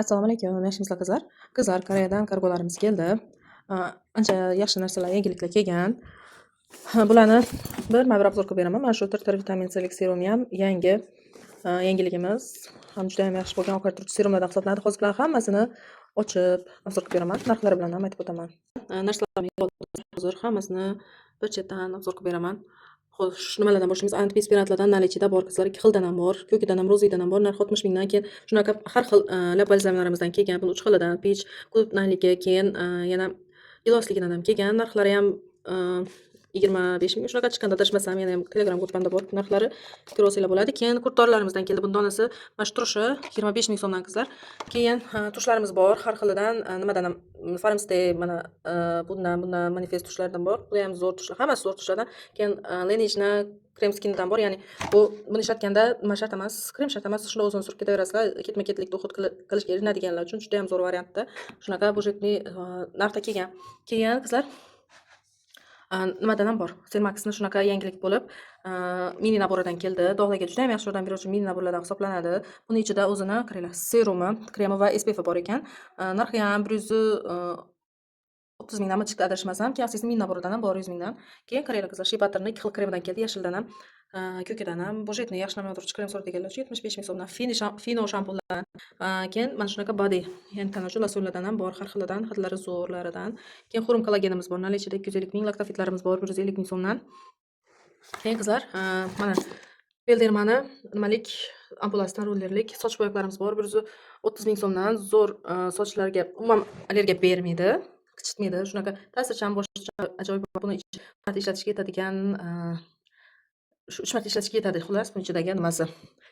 Assalomu alaykum, yaxshimisizlar qizlar? Qizlar, Koreyadan kargolarimiz keldi. Ancha yaxshi narsalar, yangiliklar kelgan. Bularni birma-bir obzor qilib beraman. Mana shu tirtir vitamin C lik serumni ham yangiligimiz. Ham juda ham yaxshi bo'lgan ovqatlantiruvchi serumlardan hisoblanadi. Hozir bularni hammasini ochib obzor qilib beraman. Narxlari bilan ham aytib o'taman. Narsalarni hozir hammasini bir chetdan obzor qilib beraman. Xo'sh, nimalardan boshlaymiz? Antiperspirantlardan nalichida bor qizlar, 2 xildan ham bor, ko'kidan ham, roziyadan ham bor. Narxi 60 mingdan, keyin shunaqa har xil lab balzamlarimizdan kelgan. Buni 3 xilidan, peach, ko'pnaligi, keyin yana gilosligidan ham kelgan. Narxlari ham 25 ming shunaqa chiqqanda adashmasam, yana ham Telegram gruppamda bor. Narxlari kilosiglar bo'ladi. Keyin kurtorlarimizdan keldi. Buni donasi mana shu turishi 25 ming so'mdan qizlar. Keyin tushlarimiz bor, har xilidan, nimadan ham Farmstay mana bundan manifest tushlardan bor. Bu ham zo'r tushlar, hammasi zo'r tushlardan. Keyin Laneige krem skindan bor, ya'ni buni ishlatganda nima shart emas, krem shart emas, shunda o'zini surib ketaverasizlar. Ketma-ketlikda uxud qilishga erinadiganlar uchun juda ham zo'r variantda. Shunaqa budjetli narxda kelgan. Keyin qizlar nimadan ham bor. Selmax'ni shunaqa yangilik bo'lib, mini naboridan keldi. Dog'larga juda ham yaxshi yordam beruvchi mini naborlardan hisoblanadi. Buni ichida o'zini qaranglar, serumi, kremi va SPF bor ekan. Narxi ham 130 mingdan chiqdi adashmasam. Keyin asosiy mini naboridan ham bor 100 mingdan. Keyin qaranglar qizlar, Shea Butter'ning 2 xil kremidan keldi, yashildan ham, ko'kidan ham. Budjetni yaxshi namlantiruvchi krem so'raydiganlar uchun 75 ming so'mdan. Fino shampunlar. Keyin mana shunaqa body, ya'ni tanachu losyonlardan ham bor, har xilidan, hidlari zo'rlaridan. Keyin xurum kollagenimiz bor, nalichida 250 ming, laktofitlarimiz bor 150 ming so'mdan. Keyin qizlar, mana Beldermani nimalik ampulasidan rollerlik soch bo'yoqlarimiz bor 130 ming so'mdan. Zo'r sochlarga umuman allergiya bermaydi, qichitmaydi. Shunaqa ta'sirchan, boshqa ajoyib. Buni ishlatishga yetadigan, shu 3 marta ishlatishga yetadi. Xullas, buni ichidagi nimasi.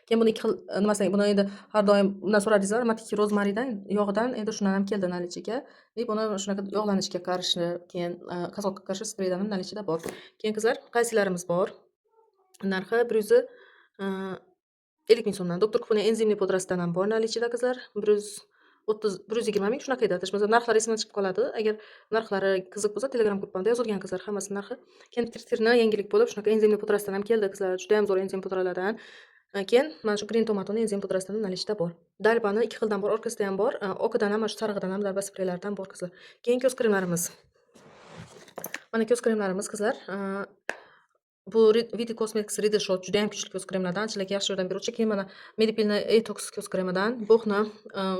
Keyin buni 2 xil nimasi, buni endi har doim bundan so'radingizlar, aromatik rozmaridan, yog'idan, endi shundan ham keldi nalichiga. Buni shunaqa yog'lanishga qarshi, keyin qazg'oqqa qarshi spreydan ham nalichida bor. Keyin qizlar, qaysilarimiz bor? Narxi 150 ming so'mdan. Doktor Kupone enzimli pudrasidan ham bor nalichida qizlar. 120 ming shunaqa edi. Adashmasam, narxlari esimdan chiqib qoladi. Agar narxlari qiziq bo'lsa, Telegram gruppamda yozilgan qizlar, hammasi narxi. Keyin tirtirni yangilik bo'lib, shunaqa enzimli pudrasidan ham keldi qizlar. Juda ham zo'r enzim pudralardan. Keyin mana shu green tomatoni enzim pudrasidan ham nalichida bor. Dalbani 2 xildan bor, orqasida ham bor, oqidan ham, mana shu sarig'idan ham, dalba spreylaridan bor qizlar. Keyin ko'z kremlarimiz. Mana ko'z kremlarimiz qizlar. Bu Viti Cosmetics Riddle Shot juda ham kuchli ko'z kremlardan, chilarga yaxshi yordam beruvchi. Keyin mana Medipilna Etox ko'z kremidan, Boxna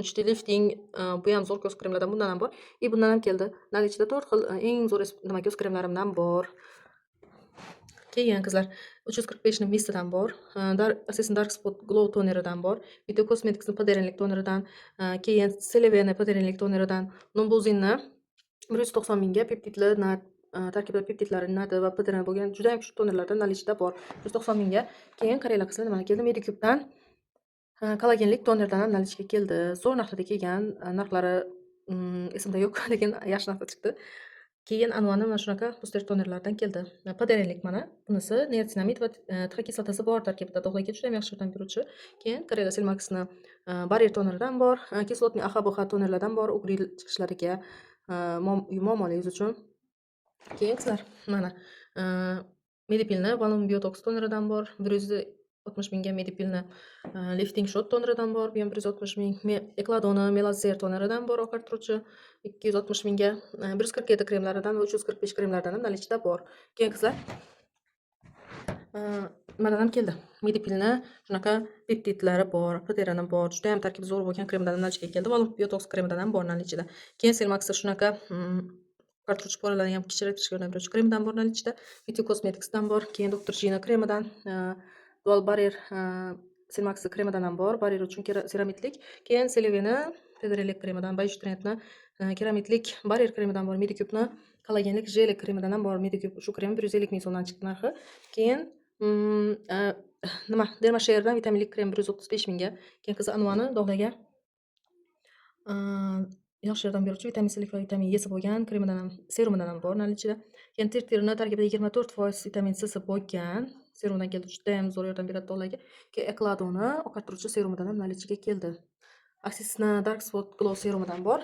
3D Lifting, bu ham zo'r ko'z kremlardan, bundan ham bor. Bundan ham keldi. Nalichida 4 xil eng zo'r nima ko'z kremlarimdan bor. Keyin qizlar, 345 ning mistidan bor. Assassin Dark Spot Glow toneridan bor. Viti Cosmetics'ning poderinlik toneridan, keyin Celeve'ning poderinlik toneridan, Numbuzinni 190 mingga peptidli tarkibida peptidlar, nati va podern bo'lgan juda ham kuchli tonerlardan nalichida bor. 190 mingga. Keyin qaranglar qizlar, nima keldi? Medicube'dan kollagenlik tonerdan ham nalichga keldi. Zo'r narxlarda kelgan. Narxlari esimda yo'q, lekin yaxshi narxda chiqdi. Keyin Anvani mana shunaqa booster tonerlardan keldi. Poderinlik mana. Bunisi niacinamid va tx kislotasi bor tarkibida, dog'larga juda ham yaxshi yordam beruvchi. Keyin qaranglar, Selmax'ni barrier toneridan bor, kislotli AHBH tonerlardan bor, ugri chiqishlariga, muammoli yuz uchun. Keyin qizlar, mana Medipilna Volume Biotox toneridan bor, 160 mingga. Medipilna Lifting Shot toneridan bor, bu ham 160 ming. Ekladona Melazer toneridan bor, oqartiruvchi 260 mingga. 147 kremlaridan va 345 kremlardan ham nalichida bor. Keyin qizlar, nimadan ham keldi? Medipilna shunaqa peptidlari bor, proteini bor, juda ham tarkibi zo'r bo'lgan kremdan nalichga keldi. Volume Biotox kremidan ham bor nalichida. Keyin Selmax'da shunaqa qartuvchi poralarni ham kichraytirishga yordam beruvchi kremdan bor nalichida. Viti Cosmetics'dan bor. Keyin Dr. Gina kremidan, Dual Barrier Selmax kremidan ham bor, barrier uchun keramidlik. Keyin Celeve'ni poderinlik kremidan, Biotrendni keramidlik barrier kremidan bor. Medicube'ni kollagenlik jeli kremidan ham bor. Medicube shu krem 150 ming so'mdan chiqdi narxi. Keyin Dermashare'dan vitaminlik krem 135 mingga. Keyin qiz Anvani dog'larga yaxshi yordam beruvchi vitamin C va vitamin E bo'lgan kremidan ham, serumidan ham bor nalichida. Keyin tirtirni tarkibida 24% vitamin C bo'lgan serumdan keldi. Juda ham zo'r yordam beradi dog'larga. Keyin Ekladona oqartiruvchi serumidan ham nalichiga keldi. Axisna Dark Spot Glow serumidan bor.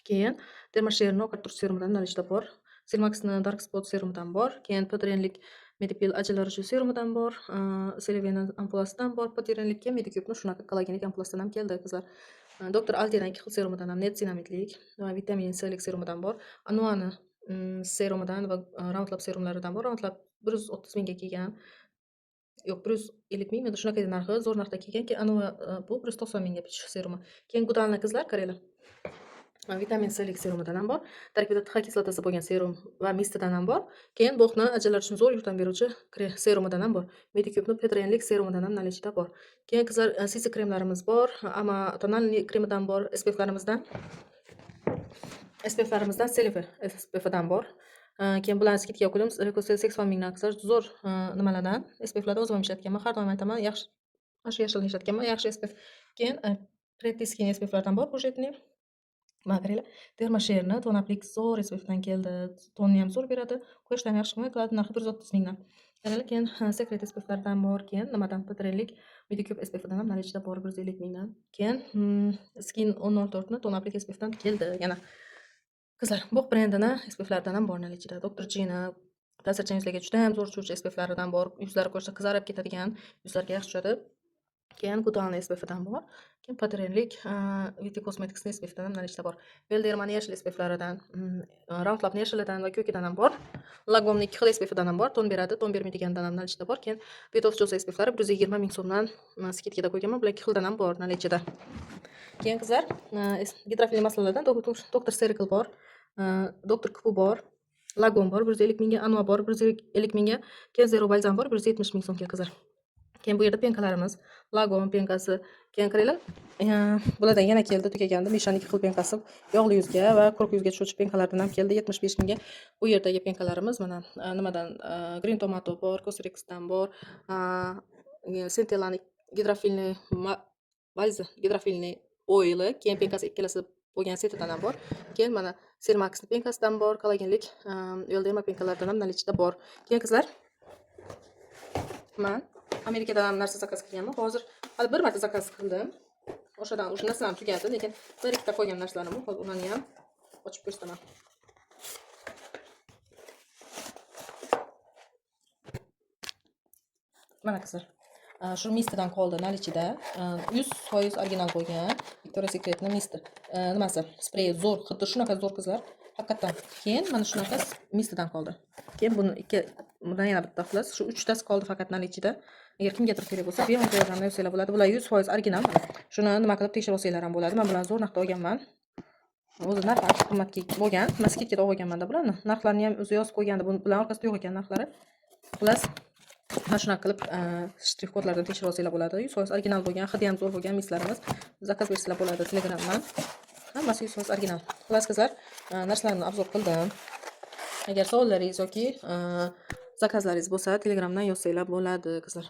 Keyin Dermashare'ni oqartiruvchi serumidan nalichida bor. Selmax'ni Dark Spot serumidan bor. Keyin poderinlik Medipil ajinlovchi serumidan bor. Celeve'ni ampulasidan bor. Poderinlikka Medicube'ni shunaqa kollagenlik ampulasidan ham keldi qizlar. Doktor Altena 2 xil serumidan ham net dinamitlik va vitamin C'lik serumidan bor. Anuani serumidan va Roundlab serumlaridan bor. Roundlab 130 mingga kelgan. Yo'q, 150 ming, menda shunaqa edi narxi, zo'r narxda kelgan. Keyin Anua bu 190 mingga bichish serumi. Keyin Gudalni qizlar qaranglar. Vitamin C'lik serumidan ham bor. Tarkibida TH kislotasi bo'lgan serum va mistidan ham bor. Keyin bo'g'ni ajinlar uchun zo'r yordam beruvchi serumidan ham bor. Medicubni Petrenlik serumidan ham наличиda bor. Keyin qizlar CC kremlarimiz bor. Ama tonalniy kremidan bor. SPFlarimizdan Celefe SPFdan bor. Keyin bularni skidga qo'yamiz. Recosel 80 mingdan qizlar zo'r nimalardan SPFlarda o'zim ham ishlatganman. Har doim aytaman, yaxshi yashilni ishlatganman, yaxshi SPF. Keyin Pretty Skin SPFlardan bor, bujetni. Mana qaranglar, Dermasherni tonaplik zo'r SPFdan keldi. Tonni ham zo'r beradi. Quyoshdan yaxshi himoya qiladi. Narxi 130 mingdan. Qaranglar, keyin Secret SPFlardan bor, keyin nimadan Petrenlik Medicube SPFdan ham наличида bor 150 mingdan. Keyin Skin 104 ni tonaplik SPFdan keldi. Yana qizlar, bu brendini SPFlaridan ham bor наличида. Dr. G'ni ta'sirchan yuzlarga juda ham zo'r tushuvchi SPFlaridan bor. Yuzlari ko'rsa qizarib ketadigan, yuzlarga yaxshi tushadi. Keyin Gudalni SPFdan bor. Keyin Petrenlik Viti Cosmetics SPFdan ham наличида bor. Beldermani yashil SPFlaridan, Roundlabni yashilidan va ko'kidan ham bor. Lagomni 2 xil SPFdan ham bor. Ton beradi, ton bermaydiganidan ham наличида bor. Keyin Betof Josa SPFlari 120 ming so'mdan skidkada qo'yganman. Bular 2 xildan ham bor наличида. Keyin qizlar, gidrofilli masalalardan Dr. Circle bor. Dr. Kupu bor. Lagom bor 150 mingga, Anua bor 150 mingga, keyin Zero Balzam bor 170 ming so'mga qizlar. Keyin bu yerda penkalarimiz, Lagom penkasi, keyin qaranglar, bulardan yana keldi, tugagandi. Mishaning 2 xil penkasi yog'li yuzga va quruq yuzga tushuvchi penkalardan ham keldi 75 mingga. Bu yerdagi penkalarimiz mana nimadan Green Tomato bor, Cosrxdan bor, Centellani gidrofilniy oili, keyin penkasi ikkalasi bo'lgan setidan ham bor. Keyin mana Sermaxni penkasidan bor, kollagenlik Elderma penkalaridan ham наличида bor. Keyin qizlar, men Amerikadan ham narsa zakaz qilganman. Hozir hali bir marta zakaz qildim. O'shadan narsalar tugadi, lekin bir ikkita qo'ygan narsalarim bor. Hozir ularni ham ochib ko'rsataman. Mana qizlar, shu mistidan qoldi наличида. 100% original bo'lgan Victoria's Secret'ni misti. Nimasi? Spreyi zo'r, xuddi shunaqa zo'r qizlar. Haqiqatan. Keyin mana shunaqa mistidan qoldi. Keyin bundan yana bitta xullas, shu 3 tasi qoldi faqat наличида. Agar kimgadir kerak bo'lsa, bemalol yordamlashib olsanglar bo'ladi. Bular 100% original. Shuni nima qilib tekshirib olsanglar ham bo'ladi. Men bularni zo'r narxda olganman. O'zi narxi ancha qimmatga bo'lgan. Men skidkada olganman-da bularni. Narxlarini ham o'zi yozib qo'ygandi. Bular orqasida yo'q ekan narxlari. Xullas, mana shunaqa qilib shtrix kodlardan tekshirib olsanglar bo'ladi. 100% original bo'lgan, hidi ham zo'r bo'lgan mislarimiz. Zakaz bersanglar bo'ladi Telegramdan. Hammasi 100% original. Xullas qizlar, narsalarni obzor qildim. Agar savollaringiz yoki zakazlaringiz bo'lsa, Telegramdan yozsanglar bo'ladi qizlar.